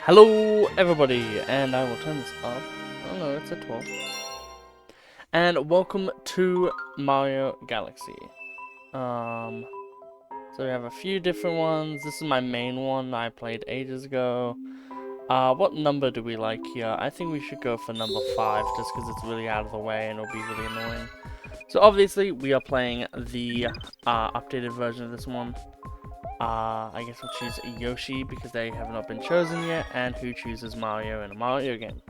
Hello everybody, and I will turn this up. Oh no, it's at 12. And welcome to Mario Galaxy. So we have a few different ones. This is my main one I played ages ago. What number do we like here? I think we should go for number 5, just because it's really out of the way and it'll be really annoying. So obviously we are playing the updated version of this one. I guess we'll choose Yoshi because they have not been chosen yet, and who chooses Mario in a Mario game.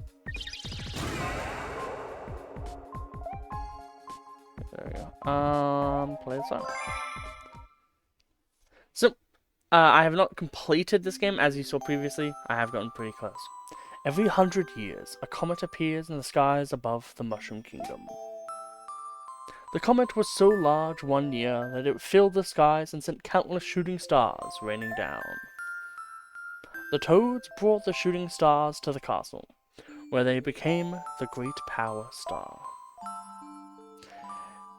There we go. Play the song. So, I have not completed this game, as you saw previously. I have gotten pretty close. Every 100 years, a comet appears in the skies above the Mushroom Kingdom. The comet was so large one year that it filled the skies and sent countless shooting stars raining down. The Toads brought the shooting stars to the castle, where they became the Great Power Star.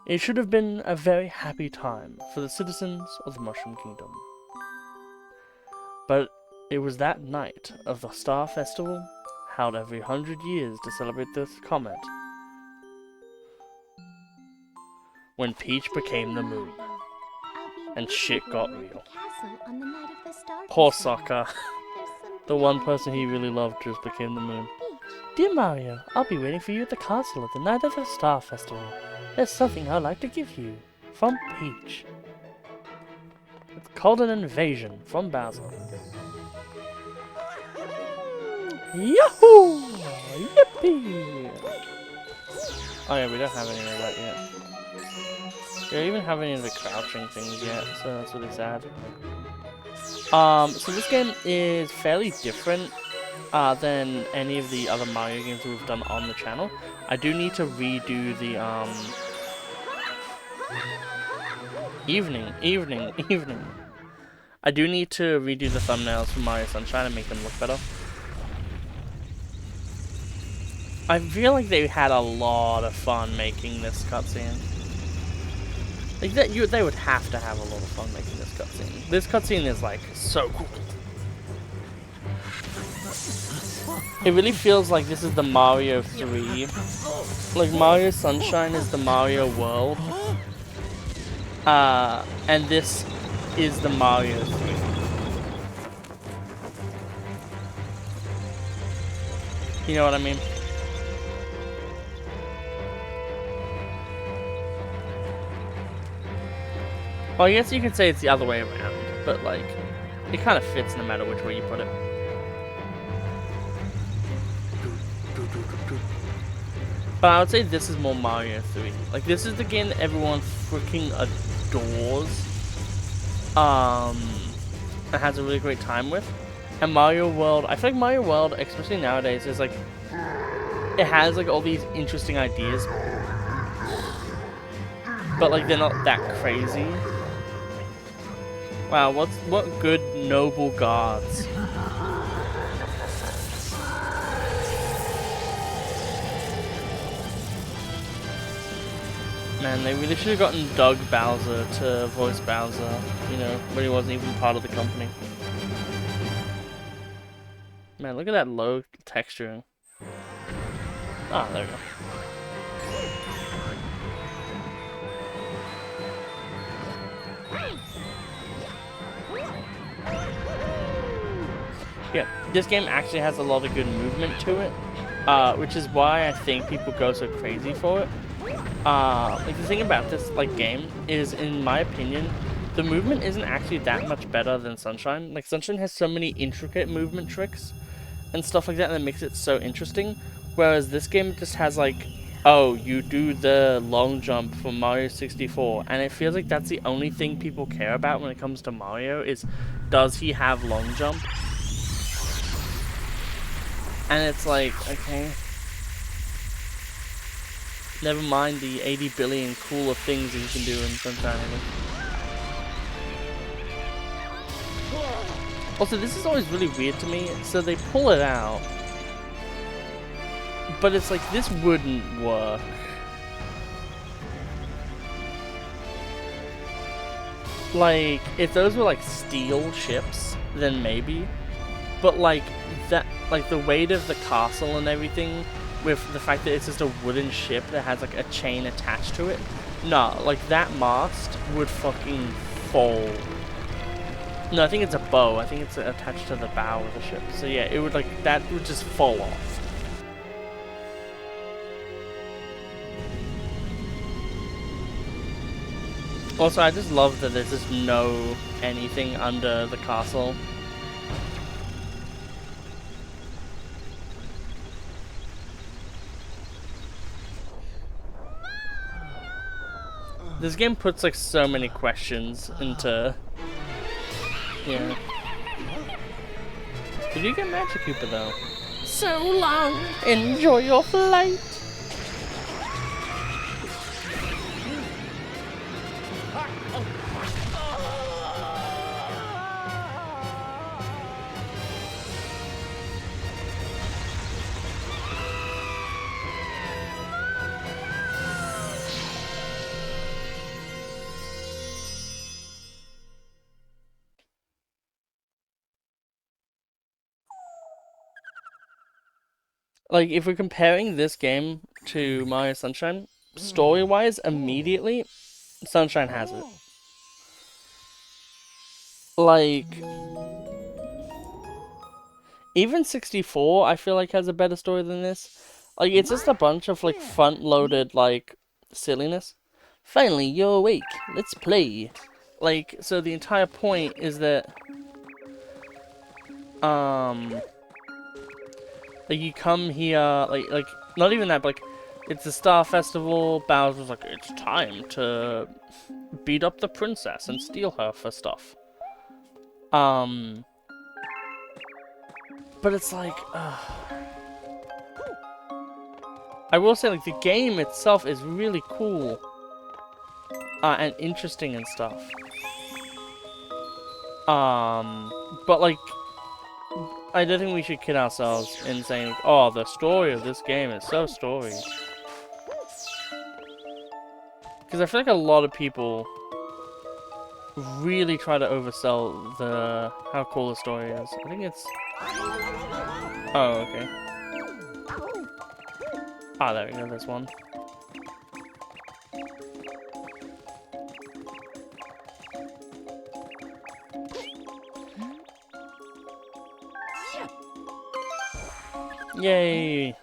It should have been a very happy time for the citizens of the Mushroom Kingdom. But it was that night of the Star Festival, held every 100 years to celebrate this comet, when Peach became the moon, and shit got real. Poor Sokka. The one person he really loved just became the moon. Dear Mario, I'll be waiting for you at the castle at the night of the Star Festival. There's something I'd like to give you. From Peach. It's called an invasion from Bowser. Yahoo! Yippee! Oh yeah, we don't have any of that yet. We don't even have any of the crouching things yet, so that's really sad. So this game is fairly different than any of the other Mario games we've done on the channel. I do need to redo the evening. I do need to redo the thumbnails for Mario Sunshine and make them look better. I feel like they had a lot of fun making this cutscene. Like they would have to have a lot of fun making this cutscene. This cutscene is like so cool. It really feels like this is the Mario 3. Like Mario Sunshine is the Mario world. And this is the Mario 3. You know what I mean? Well, I guess you could say it's the other way around, but like, it kind of fits no matter which way you put it. But I would say this is more Mario 3. Like, this is the game that everyone freaking adores. And has a really great time with. And Mario World, I feel like Mario World, especially nowadays, is like, it has like all these interesting ideas. But like, they're not that crazy. Wow, what good noble gods. Man, they really should have gotten Doug Bowser to voice Bowser, you know, when he wasn't even part of the company. Man, look at that low texturing. Ah, there we go. Yeah, this game actually has a lot of good movement to it, which is why I think people go so crazy for it. Like the thing about this like game is, in my opinion, the movement isn't actually that much better than Sunshine. Like Sunshine has so many intricate movement tricks and stuff like that makes it so interesting, whereas this game just has like, oh, you do the long jump from Mario 64, and it feels like that's the only thing people care about when it comes to Mario is, does he have long jump? And it's like, okay, never mind the 80 billion cooler things that you can do in Sunshine. Also, this is always really weird to me. So they pull it out, but it's like, this wouldn't work. Like, if those were like steel ships, then maybe. but like that, like the weight of the castle and everything, with the fact that it's just a wooden ship that has like a chain attached to it. No, like that mast would fucking fall. No, I think it's a bow. I think it's attached to the bow of the ship. So yeah, it would like, that would just fall off. Also, I just love that there's just no anything under the castle. This game puts like so many questions into... Yeah. Did you get Magic Cooper though? So long! Enjoy your flight! Like, if we're comparing this game to Mario Sunshine, story-wise, immediately, Sunshine has it. Like, even 64, I feel like, has a better story than this. Like, it's just a bunch of, like, front-loaded, like, silliness. Finally, you're awake. Let's play. Like, so the entire point is that, like, you come here, like, not even that, but, like, it's the Star Festival. Bowser's like, it's time to beat up the princess and steal her for stuff. But it's like, I will say, like, the game itself is really cool, and interesting and stuff. But, like, I don't think we should kid ourselves in saying, like, oh, the story of this game is so story. Because I feel like a lot of people really try to oversell how cool the story is. I think it's... Oh, okay. Ah, there we go, there's one. Yay!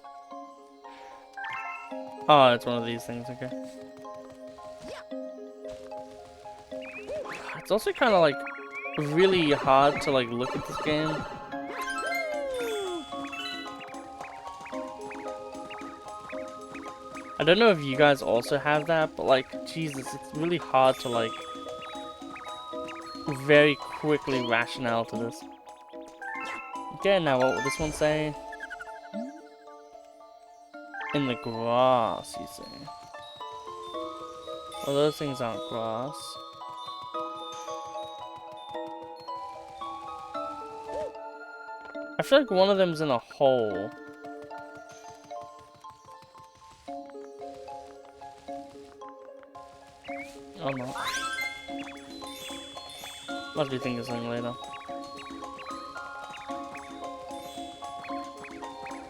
Oh, it's one of these things, okay. It's also kind of like really hard to like look at this game. I don't know if you guys also have that, but like, Jesus, it's really hard to like very quickly rationale to this. Okay, now what will this one say? In the grass, you say? Well, those things aren't grass. I feel like one of them's in a hole. Oh no. Must be thinking of something later.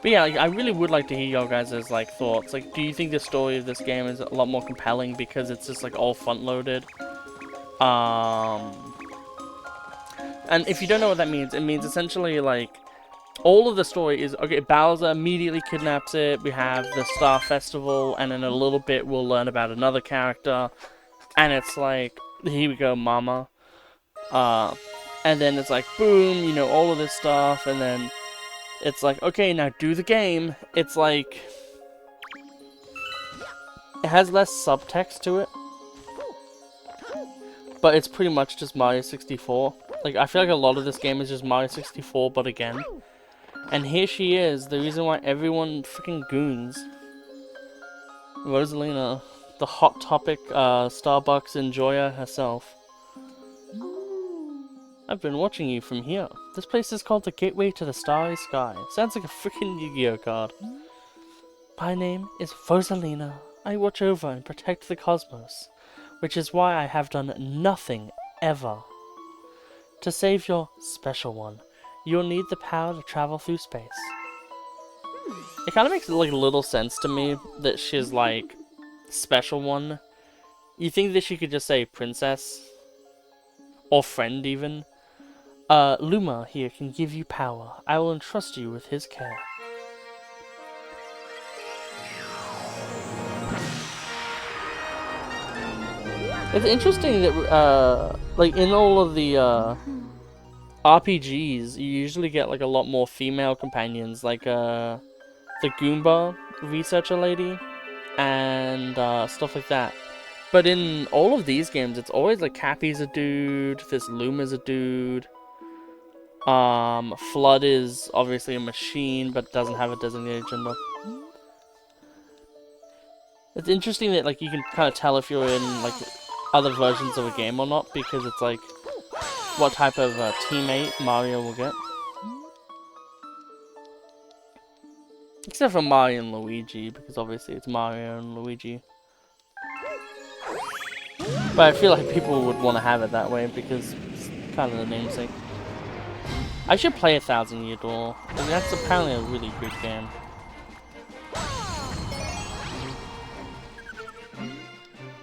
But yeah, like, I really would like to hear your guys' like thoughts. Like, do you think the story of this game is a lot more compelling because it's just like all front-loaded? And if you don't know what that means, it means essentially like all of the story is, okay, Bowser immediately kidnaps it, we have the Star Festival, and in a little bit we'll learn about another character, and it's like, here we go, mama. And then it's like, boom, you know, all of this stuff, and then it's like, okay, now do the game. It's like, it has less subtext to it, but it's pretty much just Mario 64. Like, I feel like a lot of this game is just Mario 64, but again. And here she is, the reason why everyone freaking goons. Rosalina, the hot topic Starbucks enjoyer herself. I've been watching you from here. This place is called the Gateway to the Starry Sky. Sounds like a freaking Yu-Gi-Oh card. My name is Rosalina. I watch over and protect the cosmos, which is why I have done nothing ever to save your special one. You'll need the power to travel through space. It kind of makes like little sense to me that she's like special one. You think that she could just say princess or friend even? Luma here can give you power. I will entrust you with his care. It's interesting that like in all of the RPGs, you usually get like a lot more female companions, like the Goomba researcher lady and stuff like that. But in all of these games, it's always like Cappy's a dude, this Luma's a dude. Flood is obviously a machine, but doesn't have a designated gender. It's interesting that like you can kind of tell if you're in like other versions of a game or not, because it's like what type of teammate Mario will get. Except for Mario and Luigi, because obviously it's Mario and Luigi. But I feel like people would want to have it that way because it's kind of the namesake. I should play 1000 Year Door. I mean, that's apparently a really good game.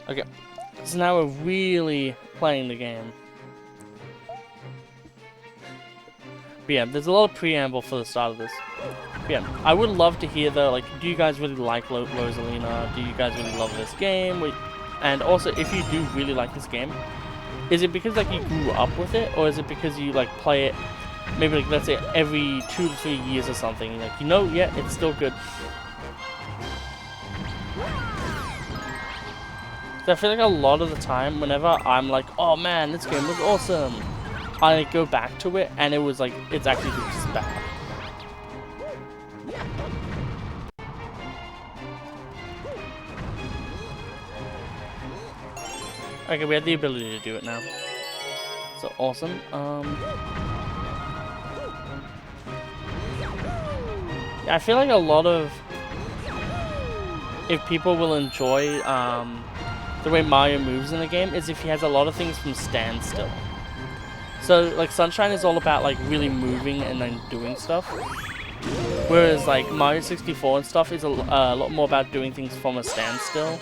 Okay, so now we're really playing the game. But yeah, there's a lot of preamble for the start of this. But yeah, I would love to hear though, like, do you guys really like Rosalina? Do you guys really love this game? And also, if you do really like this game, is it because like you grew up with it, or is it because you like play it maybe like let's say every 2 to 3 years or something? Like, you know, yeah, it's still good. So I feel like a lot of the time, whenever I'm like, oh man, this game was awesome, I like, go back to it and it was like, it's actually just bad. Okay, we have the ability to do it now. So awesome. Yeah, I feel like a lot of, if people will enjoy the way Mario moves in the game, is if he has a lot of things from standstill. So like Sunshine is all about like really moving and then doing stuff, whereas like Mario 64 and stuff is a lot more about doing things from a standstill.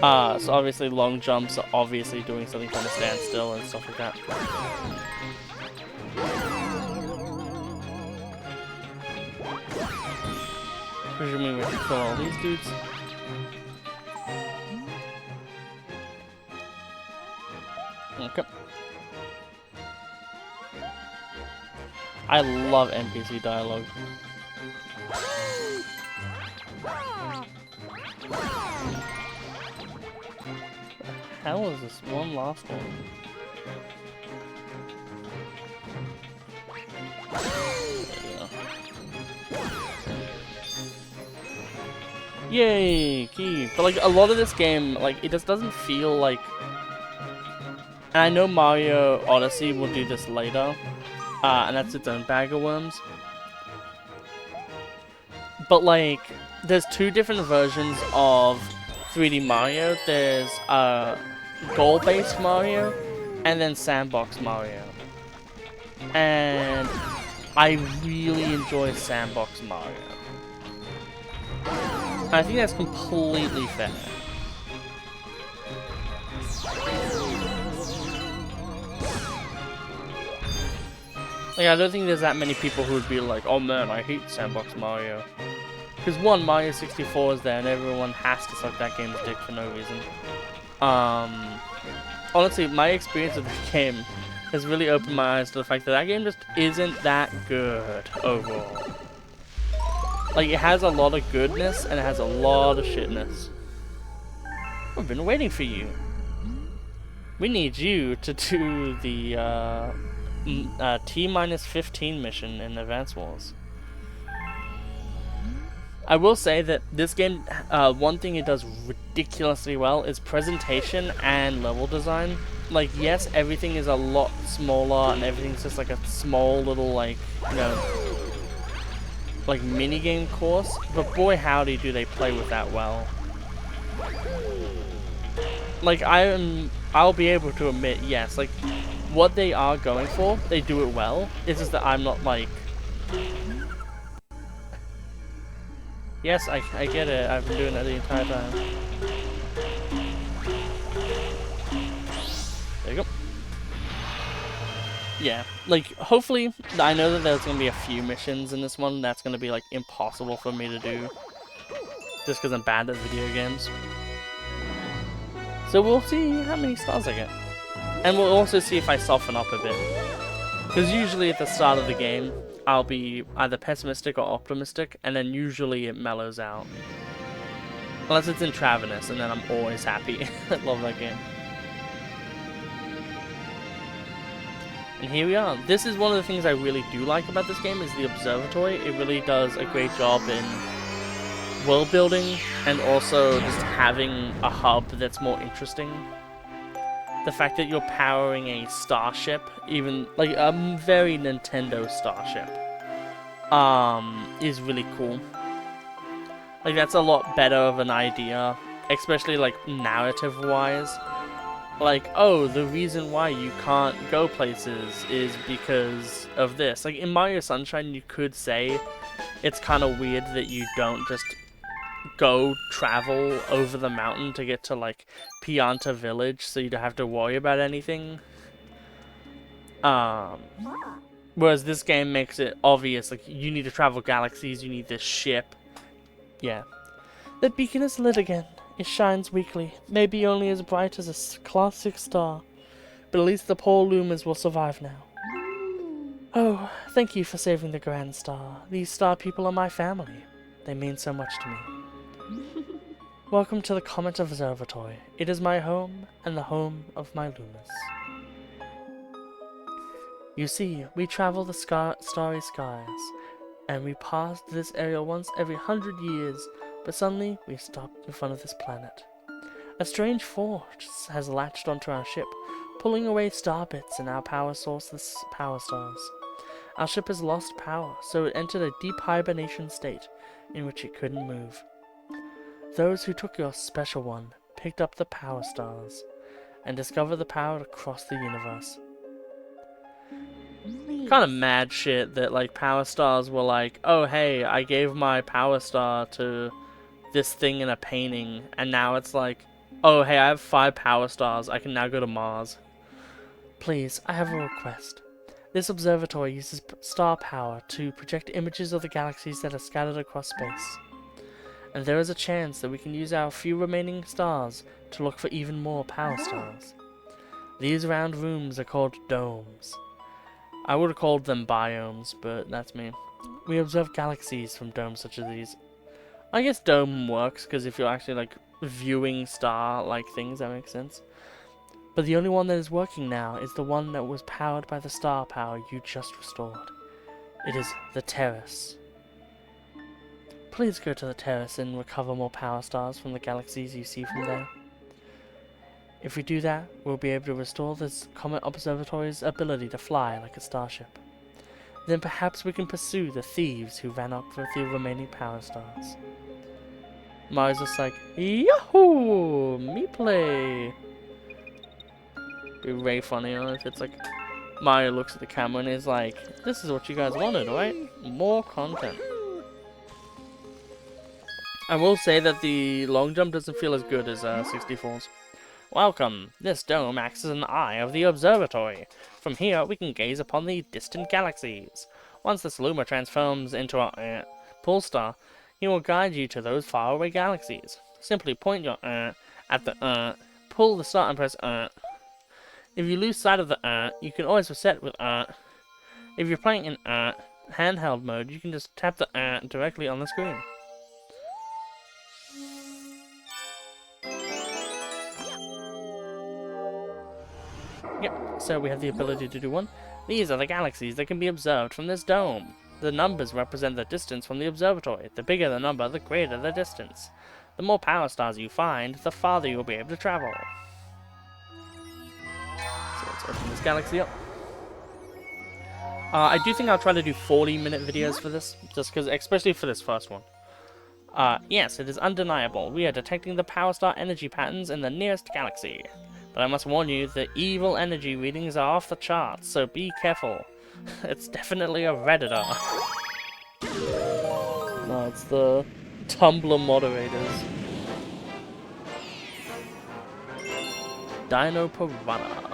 So obviously long jumps are obviously doing something from a standstill and stuff like that. Presuming we can kill all these dudes. Okay. I love NPC dialogue. The hell is this one last one? Yay, key. But like a lot of this game, like it just doesn't feel like, and I know Mario Odyssey will do this later, and that's its own bag of worms. But like, there's two different versions of 3D Mario. There's goal-based Mario, and then sandbox Mario. And I really enjoy sandbox Mario. I think that's completely fair. Like, I don't think there's that many people who would be like, oh man, I hate Sandbox Mario. Because one, Mario 64 is there and everyone has to suck that game's dick for no reason. Honestly, my experience with the game has really opened my eyes to the fact that that game just isn't that good overall. Like, it has a lot of goodness and it has a lot of shitness. I've been waiting for you. We need you to do the T-15 mission in Advance Wars. I will say that this game, one thing it does ridiculously well is presentation and level design. Like, yes, everything is a lot smaller and everything's just like a small little, like, you know, like minigame course, but boy howdy do they play with that well. Like, I'll be able to admit, yes, like, what they are going for, they do it well. It's just that I'm not like... Yes, I get it. I've been doing it the entire time. There you go. Yeah, like, hopefully, I know that there's going to be a few missions in this one that's going to be, like, impossible for me to do. Just because I'm bad at video games. So we'll see how many stars I get. And we'll also see if I soften up a bit. Because usually at the start of the game, I'll be either pessimistic or optimistic, and then usually it mellows out. Unless it's in Travenous, and then I'm always happy. I love that game. And here we are. This is one of the things I really do like about this game, is the observatory. It really does a great job in world building, and also just having a hub that's more interesting. The fact that you're powering a starship, even like a very Nintendo starship, is really cool. Like, that's a lot better of an idea, especially like narrative wise. Like, oh, the reason why you can't go places is because of this. Like, in Mario Sunshine, you could say it's kind of weird that you don't just go travel over the mountain to get to, like, Pianta Village, so you don't have to worry about anything. Whereas this game makes it obvious, like, you need to travel galaxies, you need this ship. Yeah. The beacon is lit again. It shines weakly, maybe only as bright as a Class 6 star, but at least the poor Lumers will survive now. Oh, thank you for saving the Grand Star. These star people are my family. They mean so much to me. Welcome to the Comet Observatory. It is my home, and the home of my Lumers. You see, we travel the starry skies, and we pass this area once every 100 years, but suddenly we stop in front of this planet. A strange force has latched onto our ship, pulling away star bits in our power source, the power stars. Our ship has lost power, so it entered a deep hibernation state, in which it couldn't move. Those who took your special one picked up the power stars, and discovered the power to cross the universe. Kind of mad shit that, like, power stars were like, oh hey, I gave my power star to this thing in a painting, and now it's like, oh hey, I have 5 power stars, I can now go to Mars. Please, I have a request. This observatory uses star power to project images of the galaxies that are scattered across space. And there is a chance that we can use our few remaining stars to look for even more power stars. These round rooms are called domes. I would have called them biomes, but that's me. We observe galaxies from domes such as these. I guess dome works, because if you're actually, like, viewing star-like things, that makes sense. But the only one that is working now is the one that was powered by the star power you just restored. It is the terrace. Please go to the terrace and recover more power stars from the galaxies you see from there. If we do that, we'll be able to restore this Comet Observatory's ability to fly like a starship. Then perhaps we can pursue the thieves who ran up with the remaining power stars. Mario's just like, Yahoo! Me play! It'd be very funny, if it's like, Mario looks at the camera and is like, this is what you guys wanted, right? More content. I will say that the long jump doesn't feel as good as 64's. Welcome! This dome acts as an eye of the observatory. From here, we can gaze upon the distant galaxies. Once this Luma transforms into a pull star, he will guide you to those faraway galaxies. Simply point your at the pull the star and press If you lose sight of the you can always reset with If you're playing in handheld mode, you can just tap the directly on the screen. Yep, so we have the ability to do one. These are the galaxies that can be observed from this dome. The numbers represent the distance from the observatory. The bigger the number, the greater the distance. The more power stars you find, the farther you'll be able to travel. So let's open this galaxy up. I do think I'll try to do 40-minute videos for this, just because, especially for this first one. Yes, it is undeniable. We are detecting the power star energy patterns in the nearest galaxy. But I must warn you, the evil energy readings are off the charts, so be careful. It's definitely a Redditor. No, it's the Tumblr moderators. Dino Piranha.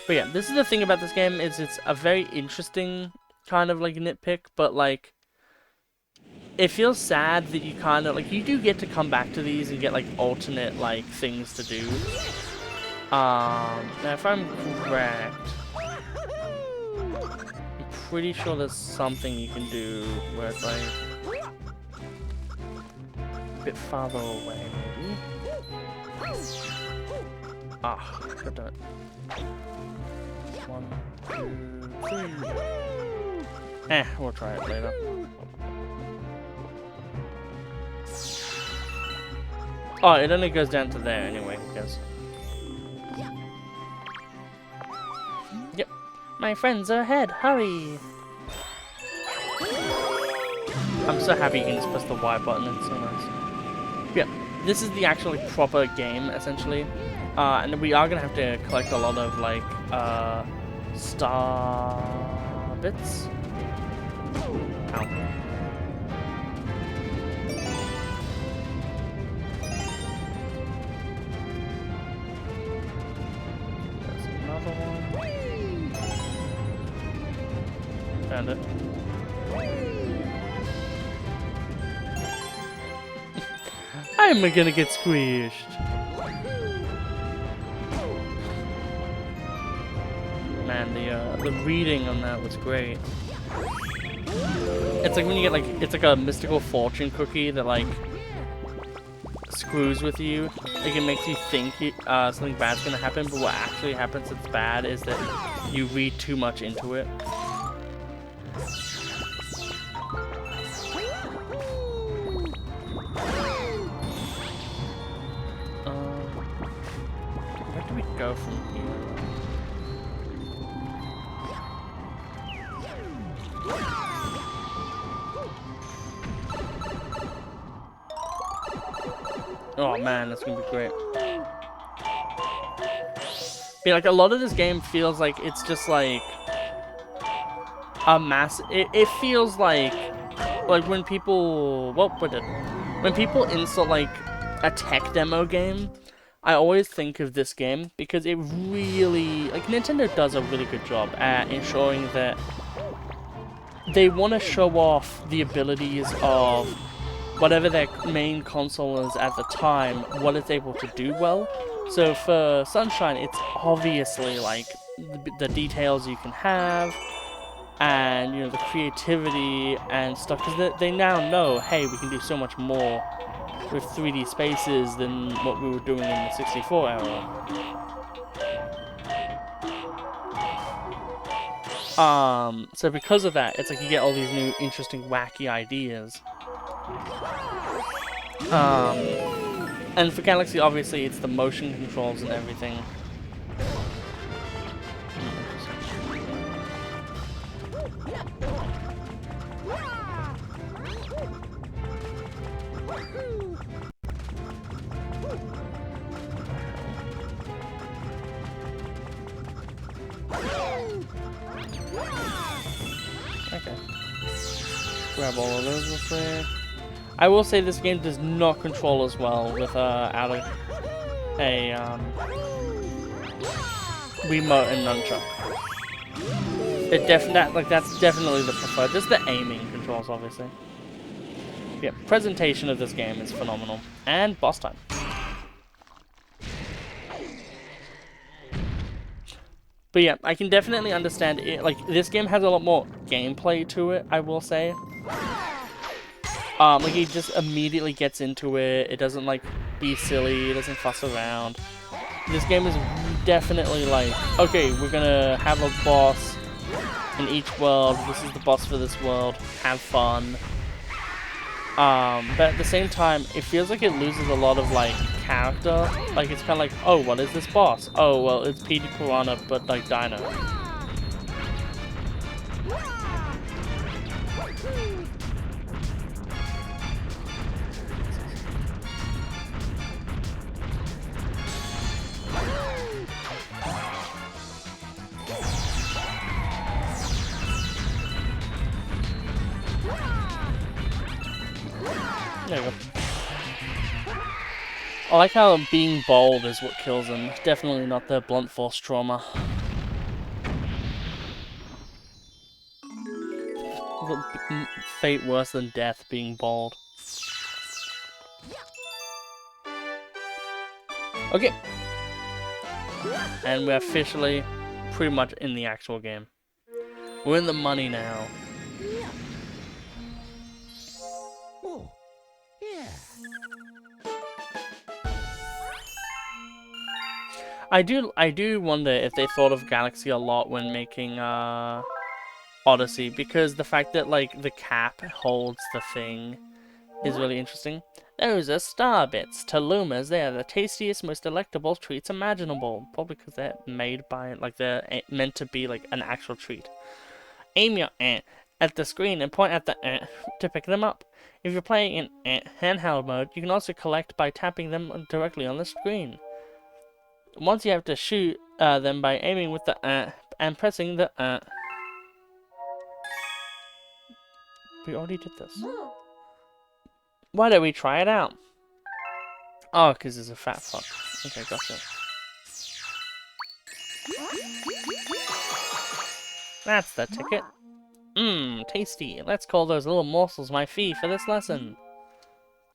But yeah, this is the thing about this game, is it's a very interesting kind of like nitpick, but like it feels sad that you kind of like you do get to come back to these and get like alternate like things to do. Now if I'm correct, I'm pretty sure there's something you can do where it's like a bit farther away maybe. Ah, God damn it. 1, 2, 3. We'll try it later. Oh, it only goes down to there anyway, I guess. Yep. My friends are ahead, hurry! I'm so happy you can just press the Y button, it's so nice. Yeah, this is the actually proper game, essentially. And we are gonna have to collect a lot of, like, star bits. Ow. Found it. I'm gonna get squished. Man, the reading on that was great. It's like when you get like, it's like a mystical fortune cookie that like screws with you. Like it makes you think something bad's gonna happen, but what actually happens that's bad is that you read too much into it. Where do we go from here? Oh man, that's gonna be great. But like a lot of this game feels like it's just like a mass. It feels like when people when people install like a tech demo game, I always think of this game because it really like Nintendo does a really good job at ensuring that they want to show off the abilities of whatever their main console is at the time, what it's able to do well. So for Sunshine, it's obviously like the details you can have, and you know the creativity and stuff, because they now know, hey, we can do so much more with 3D spaces than what we were doing in the 64 era. So because of that, it's like you get all these new interesting wacky ideas. And for Galaxy, obviously, it's the motion controls and everything. Okay. Grab all of those real quick. I will say this game does not control as well without a remote and nunchuck. That's definitely the preferred. Just the aiming controls, obviously. Yeah, presentation of this game is phenomenal, and boss time. But yeah, I can definitely understand it. Like this game has a lot more gameplay to it, I will say. Like he just immediately gets into it. It doesn't like be silly. It doesn't fuss around. This game is definitely like, okay, we're gonna have a boss in each world. This is the boss for this world. Have fun. But at the same time, it feels like it loses a lot of like character. Like it's kind of like, oh, what is this boss? Oh, well, it's Petey Piranha, but like Dino. There we go. I like how being bold is what kills him. Definitely not the blunt force trauma. Fate worse than death, being bold. Okay. And we're officially pretty much in the actual game. We're in the money now. Oh, yeah. I do wonder if they thought of Galaxy a lot when making Odyssey, because the fact that like the cap holds the thing is really interesting. Those are star bits. To Lumas, they are the tastiest, most delectable treats imaginable. Probably because they're made by, like, they're meant to be like an actual treat. Aim your at the screen and point at the to pick them up. If you're playing in handheld mode, you can also collect by tapping them directly on the screen. Once you have to shoot them by aiming with the and pressing the We already did this. Why don't we try it out? Oh, because there's a fat fuck. Okay, gotcha. That's the ticket. Mmm, tasty. Let's call those little morsels my fee for this lesson.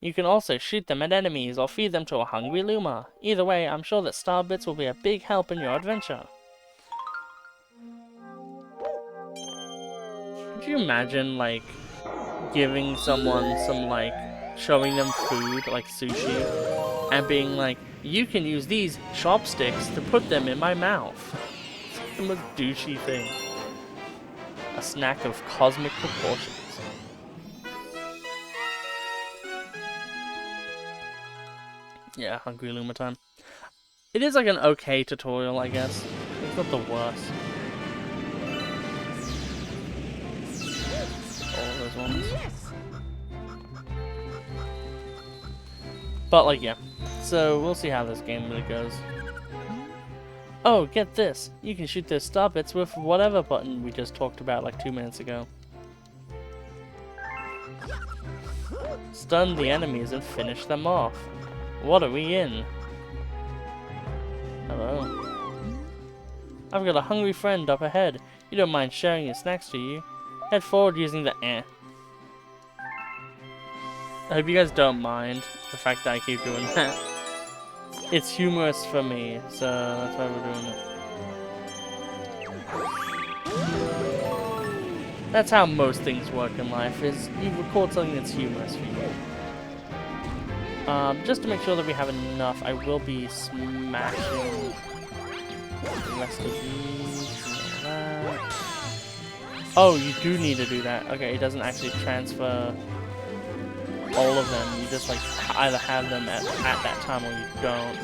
You can also shoot them at enemies or feed them to a hungry Luma. Either way, I'm sure that star bits will be a big help in your adventure. Could you imagine, like, giving someone some, like, showing them food, like sushi, and being like, you can use these chopsticks to put them in my mouth. It's like the most douchey thing. A snack of cosmic proportions. Yeah, hungry Luma time. It is like an okay tutorial, I guess. It's not the worst. All of those ones. But, like, yeah. So, we'll see how this game really goes. Oh, get this. You can shoot those star bits with whatever button we just talked about like 2 minutes ago. Stun the enemies and finish them off. What are we in? Hello. I've got a hungry friend up ahead. You don't mind sharing your snacks, do you? Head forward using the I hope you guys don't mind the fact that I keep doing that. It's humorous for me, so that's why we're doing it. That's how most things work in life, is you record something that's humorous for you. Just to make sure that we have enough, I will be smashing the rest of these. Oh, you do need to do that. Okay, it doesn't actually transfer all of them. You just like either have them at that time or you don't.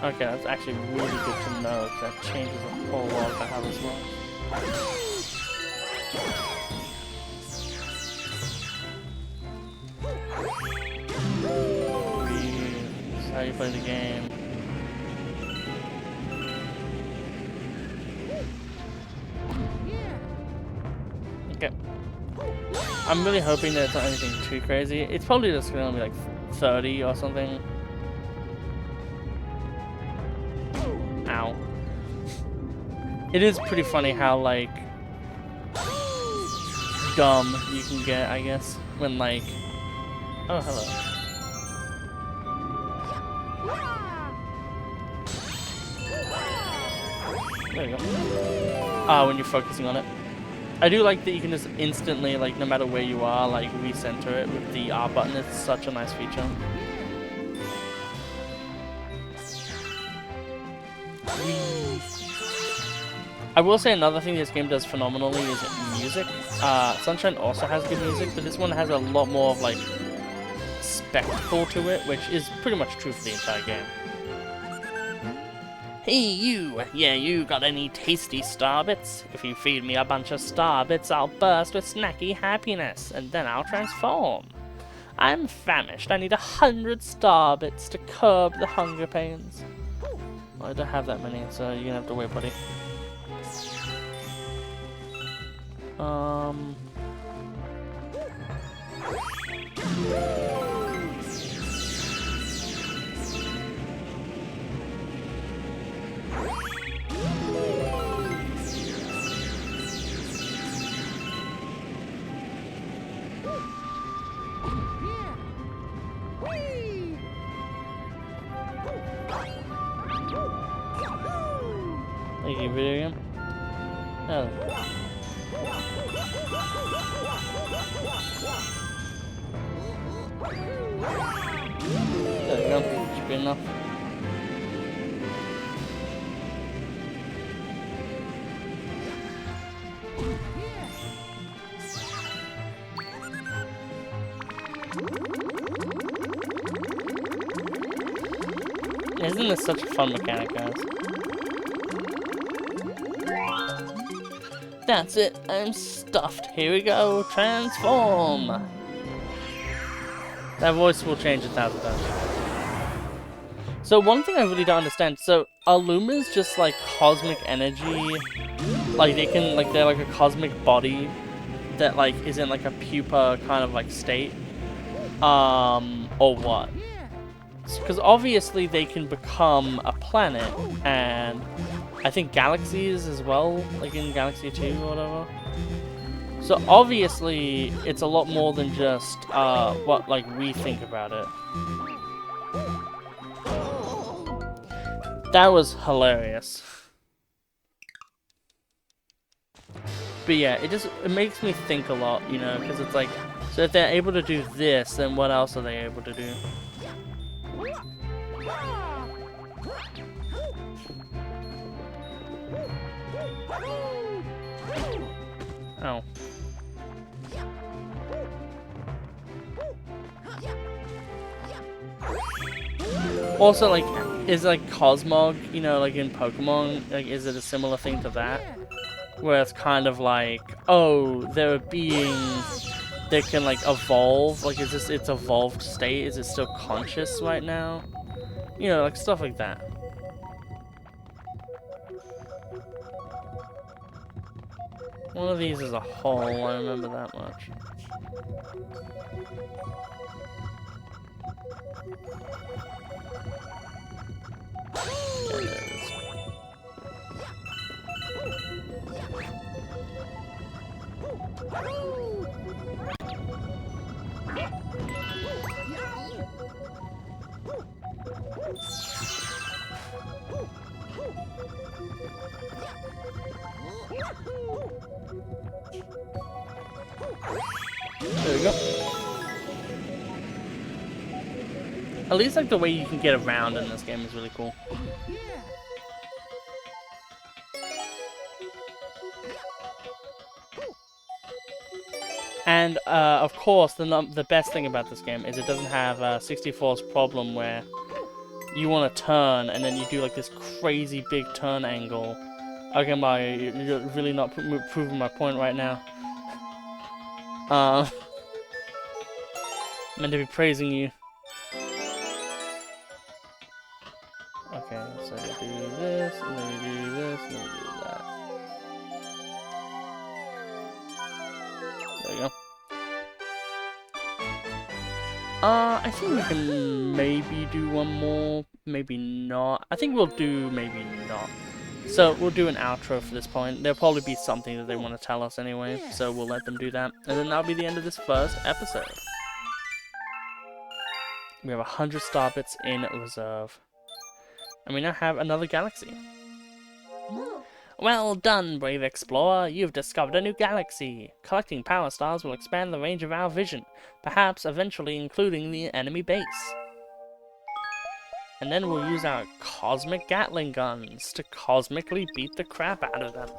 Okay, that's actually really good to know, because that changes a whole lot about how this works. That's how you play the game. Okay. I'm really hoping that it's not anything too crazy. It's probably just gonna be like 30 or something. Ow. It is pretty funny how, like, dumb you can get, I guess, when, like... Oh, hello. There you go. Ah, when you're focusing on it. I do like that you can just instantly, like, no matter where you are, like, recenter it with the R button. It's such a nice feature. I will say another thing this game does phenomenally is music. Sunshine also has good music, but this one has a lot more of, like, spectacle to it, which is pretty much true for the entire game. Hey you! Yeah, you got any tasty star bits? If you feed me a bunch of star bits, I'll burst with snacky happiness, and then I'll transform. I'm famished. I need 100 star bits to curb the hunger pains. Well, I don't have that many, so you're gonna have to wait, buddy. Thank you, video game. Oh. There we go. Should be enough. Isn't this such a fun mechanic, guys? That's it, I'm stuffed. Here we go, transform! That voice will change 1,000 times. So one thing I really don't understand, so are Lumas just like cosmic energy? Like they can, like they're like a cosmic body that like is in like a pupa kind of like state? Or what? Because obviously they can become a planet, and I think galaxies as well, like in Galaxy 2 or whatever. So obviously it's a lot more than just what like we think about it. That was hilarious. But yeah, it makes me think a lot, you know, because it's like, so if they're able to do this, then what else are they able to do? Oh. Also, like, is like Cosmog, you know, like in Pokemon, like, is it a similar thing to that? Where it's kind of like, oh, there are beings that can like evolve, like is this its evolved state? Is it still conscious right now? You know, like stuff like that. One of these is a hole, I remember that much. There it is. There we go. At least like the way you can get around in this game is really cool. And of course, the best thing about this game is it doesn't have 64's problem where you want to turn and then you do like this crazy big turn angle. Okay, Mario, you're really not proving my point right now. Meant to be praising you. Okay, so we do this, and then we do this, and then we do that. There we go. I think we can maybe do one more, maybe not. I think we'll do maybe not. So we'll do an outro for this point. There'll probably be something that they want to tell us anyway, so we'll let them do that. And then that'll be the end of this first episode. We have 100 star bits in reserve. And we now have another galaxy. Well done, brave explorer. You've discovered a new galaxy. Collecting power stars will expand the range of our vision, perhaps eventually including the enemy base. And then we'll use our cosmic Gatling guns to cosmically beat the crap out of them. It'd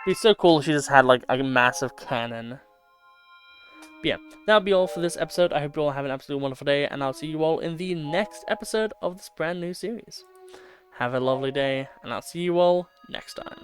be so cool if she just had like a massive cannon. But yeah, that'll be all for this episode. I hope you all have an absolutely wonderful day, and I'll see you all in the next episode of this brand new series. Have a lovely day, and I'll see you all next time.